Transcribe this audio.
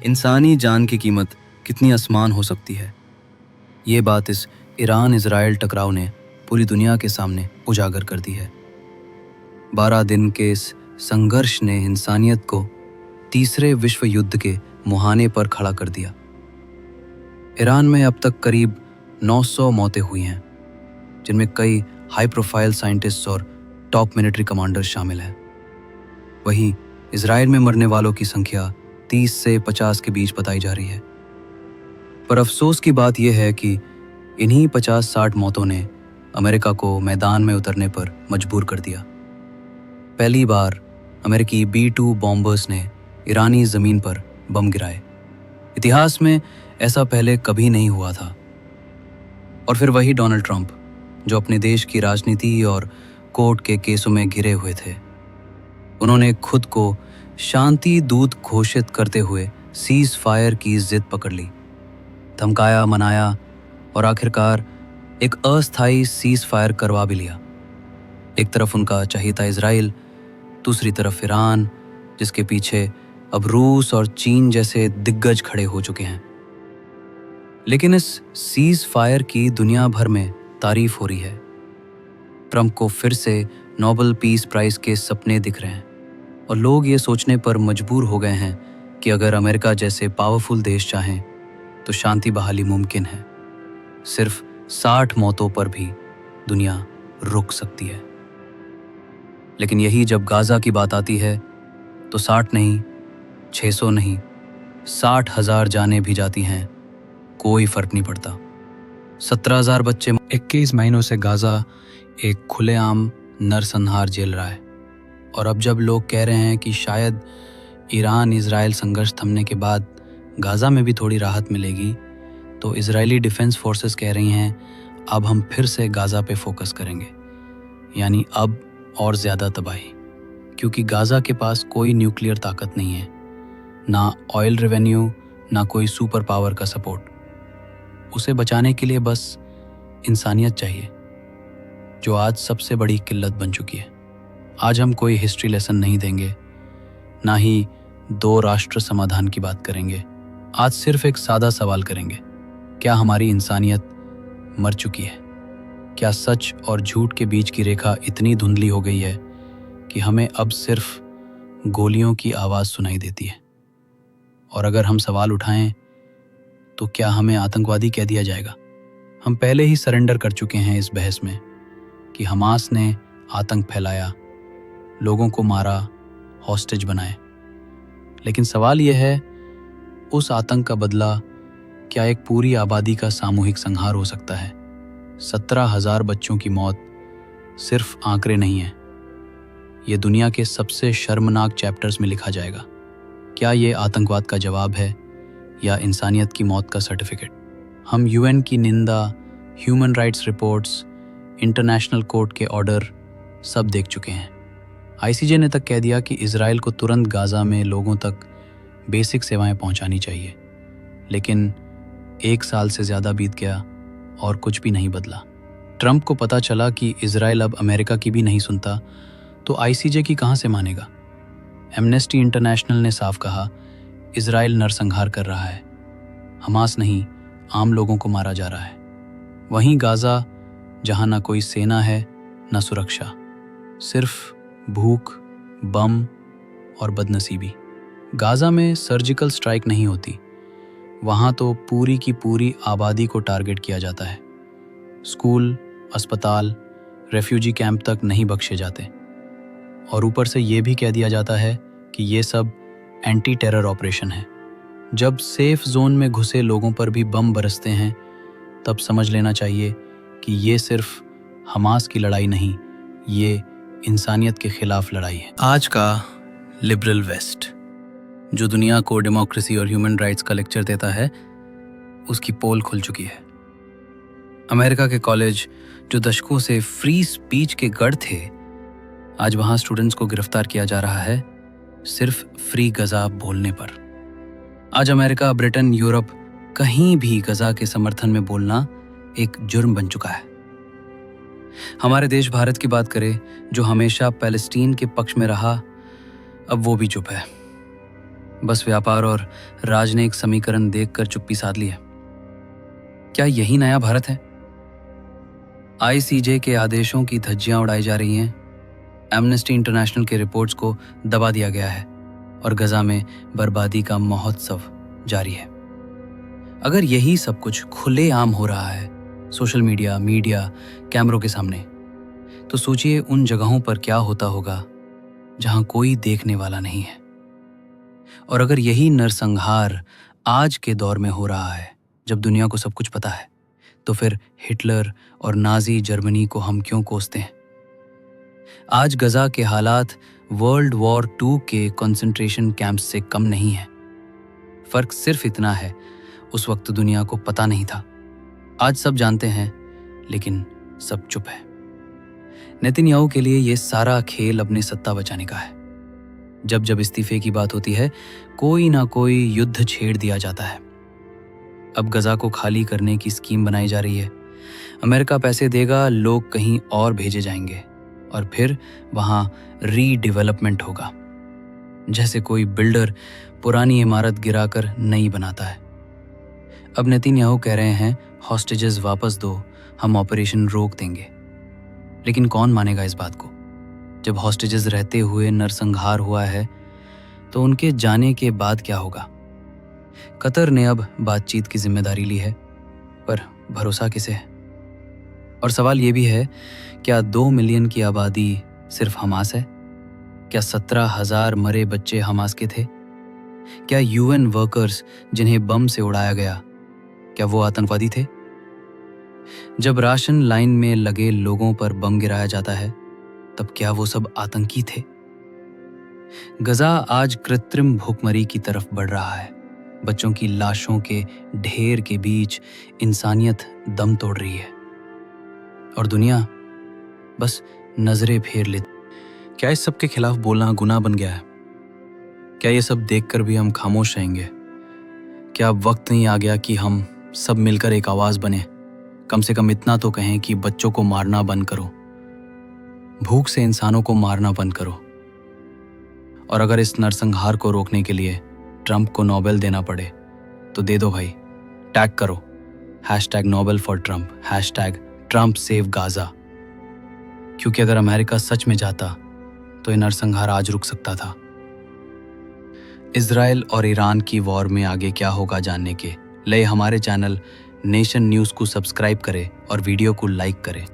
इंसानी जान की कीमत कितनी आसमान हो सकती है, ये बात इस ईरान इजराइल टकराव ने पूरी दुनिया के सामने उजागर कर दी है। 12 दिन के इस संघर्ष ने इंसानियत को तीसरे विश्व युद्ध के मुहाने पर खड़ा कर दिया। ईरान में अब तक करीब 900 मौतें हुई हैं, जिनमें कई हाई प्रोफाइल साइंटिस्ट्स और टॉप मिलिट्री कमांडर्स शामिल हैं। वहीं इजराइल में मरने वालों की संख्या 30 से 50 के बीच बताई जा रही है। पर अफसोस की बात यह है कि इन्हीं 50-60 मौतों ने अमेरिका को मैदान में उतरने पर मजबूर कर दिया। पहली बार अमेरिकी B-2 बॉम्बर्स ने ईरानी ज़मीन पर बम गिराए। इतिहास में ऐसा पहले कभी नहीं हुआ था। और फिर वही डोनाल्ड ट्रंप, जो अपने देश की राजनीति और कोर्ट के केसों में घिरे हुए थे, उन्होंने खुद को शांति दूत घोषित करते हुए सीज फायर की जिद पकड़ ली, धमकाया, मनाया और आखिरकार एक अस्थायी सीज फायर करवा भी लिया। एक तरफ उनका चहेता इजराइल, दूसरी तरफ ईरान, जिसके पीछे अब रूस और चीन जैसे दिग्गज खड़े हो चुके हैं। लेकिन इस सीज फायर की दुनिया भर में तारीफ हो रही है। ट्रंप को फिर से नोबेल पीस प्राइज के सपने दिख रहे हैं और लोग ये सोचने पर मजबूर हो गए हैं कि अगर अमेरिका जैसे पावरफुल देश चाहें तो शांति बहाली मुमकिन है। सिर्फ 60 मौतों पर भी दुनिया रुक सकती है। लेकिन यही जब गाजा की बात आती है तो 60 नहीं, 600 नहीं, 60,000 जानें भी जाती हैं, कोई फर्क नहीं पड़ता। 17,000 बच्चे 21 महीनों से गाजा एक खुलेआम नरसंहार झेल रहा है। और अब जब लोग कह रहे हैं कि शायद ईरान इजराइल संघर्ष थमने के बाद गाजा में भी थोड़ी राहत मिलेगी, तो इजरायली डिफेंस फोर्सेस कह रही हैं अब हम फिर से गाजा पे फोकस करेंगे, यानी अब और ज़्यादा तबाही। क्योंकि गाजा के पास कोई न्यूक्लियर ताकत नहीं है, ना ऑयल रेवेन्यू, ना कोई सुपर पावर का सपोर्ट। उसे बचाने के लिए बस इंसानियत चाहिए, जो आज सबसे बड़ी किल्लत बन चुकी है। आज हम कोई हिस्ट्री लेसन नहीं देंगे, ना ही 2 राष्ट्र समाधान की बात करेंगे। आज सिर्फ एक सादा सवाल करेंगे, क्या हमारी इंसानियत मर चुकी है? क्या सच और झूठ के बीच की रेखा इतनी धुंधली हो गई है कि हमें अब सिर्फ गोलियों की आवाज़ सुनाई देती है? और अगर हम सवाल उठाएं तो क्या हमें आतंकवादी कह दिया जाएगा? हम पहले ही सरेंडर कर चुके हैं इस बहस में कि हमास ने आतंक फैलाया, लोगों को मारा, हॉस्टेज बनाए। लेकिन सवाल यह है, उस आतंक का बदला क्या एक पूरी आबादी का सामूहिक संहार हो सकता है? 17,000 बच्चों की मौत सिर्फ आंकड़े नहीं है, ये दुनिया के सबसे शर्मनाक चैप्टर्स में लिखा जाएगा। क्या ये आतंकवाद का जवाब है या इंसानियत की मौत का सर्टिफिकेट? हम UN की निंदा, human rights reports, international court के ऑर्डर सब देख चुके हैं। ICJ ने तक कह दिया कि इजराइल को तुरंत गाजा में लोगों तक बेसिक सेवाएं पहुंचानी चाहिए। लेकिन 1 साल से ज़्यादा बीत गया और कुछ भी नहीं बदला। ट्रंप को पता चला कि इजराइल अब अमेरिका की भी नहीं सुनता, तो ICJ की कहाँ से मानेगा? एमनेस्टी इंटरनेशनल ने साफ कहा, इजराइल नरसंहार कर रहा है, हमास नहीं, आम लोगों को मारा जा रहा है। वहीं गाजा, जहाँ ना कोई सेना है ना सुरक्षा, सिर्फ भूख, बम और बदनसीबी। गाजा में सर्जिकल स्ट्राइक नहीं होती, वहाँ तो पूरी की पूरी आबादी को टारगेट किया जाता है। स्कूल, अस्पताल, रेफ्यूजी कैंप तक नहीं बख्शे जाते। और ऊपर से ये भी कह दिया जाता है कि ये सब एंटी टेरर ऑपरेशन है। जब सेफ जोन में घुसे लोगों पर भी बम बरसते हैं, तब समझ लेना चाहिए कि ये सिर्फ हमास की लड़ाई नहीं, ये इंसानियत के खिलाफ लड़ाई है। आज का लिबरल वेस्ट, जो दुनिया को डेमोक्रेसी और ह्यूमन राइट्स का लेक्चर देता है, उसकी पोल खुल चुकी है। अमेरिका के कॉलेज, जो दशकों से फ्री स्पीच के गढ़ थे, आज वहाँ स्टूडेंट्स को गिरफ्तार किया जा रहा है सिर्फ फ्री गजा बोलने पर। आज अमेरिका, ब्रिटेन, यूरोप, कहीं भी गजा के समर्थन में बोलना एक जुर्म बन चुका है। हमारे देश भारत की बात करें, जो हमेशा पैलेस्टीन के पक्ष में रहा, अब वो भी चुप है। बस व्यापार और राजनयिक समीकरण देखकर चुप्पी साध ली है। क्या यही नया भारत है? आईसीजे के आदेशों की धज्जियां उड़ाई जा रही हैं, एमनेस्टी इंटरनेशनल के रिपोर्ट्स को दबा दिया गया है और गजा में बर्बादी का महोत्सव जारी है। अगर यही सब कुछ खुलेआम हो रहा है, सोशल मीडिया, कैमरों के सामने, तो सोचिए उन जगहों पर क्या होता होगा जहां कोई देखने वाला नहीं है। और अगर यही नरसंहार आज के दौर में हो रहा है, जब दुनिया को सब कुछ पता है, तो फिर हिटलर और नाजी जर्मनी को हम क्यों कोसते हैं? आज गजा के हालात वर्ल्ड वॉर 2 के कंसंट्रेशन कैंप्स से कम नहीं है। फर्क सिर्फ इतना है, उस वक्त दुनिया को पता नहीं था। आज सब जानते हैं, लेकिन सब चुप है। नेतन्याहू के लिए यह सारा खेल अपनी सत्ता बचाने का है। जब जब इस्तीफे की बात होती है, कोई ना कोई युद्ध छेड़ दिया जाता है। अब गजा को खाली करने की स्कीम बनाई जा रही है। अमेरिका पैसे देगा, लोग कहीं और भेजे जाएंगे और फिर वहां रीडेवलपमेंट होगा, जैसे कोई बिल्डर पुरानी इमारत गिराकर नई बनाता है। अब नेतन्याहू कह रहे हैं, हॉस्टेजेस वापस दो, हम ऑपरेशन रोक देंगे। लेकिन कौन मानेगा इस बात को? जब हॉस्टेजेस रहते हुए नरसंहार हुआ है, तो उनके जाने के बाद क्या होगा? कतर ने अब बातचीत की जिम्मेदारी ली है, पर भरोसा किसे है? और सवाल ये भी है, क्या 2 मिलियन की आबादी सिर्फ हमास है? क्या 17,000 मरे बच्चे हमास के थे? क्या यूएन वर्कर्स जिन्हें बम से उड़ाया गया, क्या वो आतंकवादी थे? जब राशन लाइन में लगे लोगों पर बम गिराया जाता है, तब क्या वो सब आतंकी थे? गजा आज कृत्रिम भूखमरी की तरफ बढ़ रहा है। बच्चों की लाशों के ढेर के बीच इंसानियत दम तोड़ रही है और दुनिया बस नजरें फेर लेती। क्या इस सब के खिलाफ बोलना गुनाह बन गया है? क्या ये सब देखकर भी हम खामोश रहेंगे? क्या अब वक्त नहीं आ गया कि हम सब मिलकर एक आवाज बने? कम से कम इतना तो कहें कि बच्चों को मारना बंद करो, भूख से इंसानों को मारना बंद करो। और अगर इस नरसंहार को रोकने के लिए ट्रंप को नोबेल देना पड़े, तो दे दो भाई। टैग करो #Nobel for Trump, #TrumpSaveGaza। क्योंकि अगर अमेरिका सच में जाता, तो ये नरसंहार आज रुक सकता था। इजराइल और ईरान की वॉर में आगे क्या होगा जानने के लिए हमारे चैनल नेशन न्यूज़ को सब्सक्राइब करें और वीडियो को लाइक करें।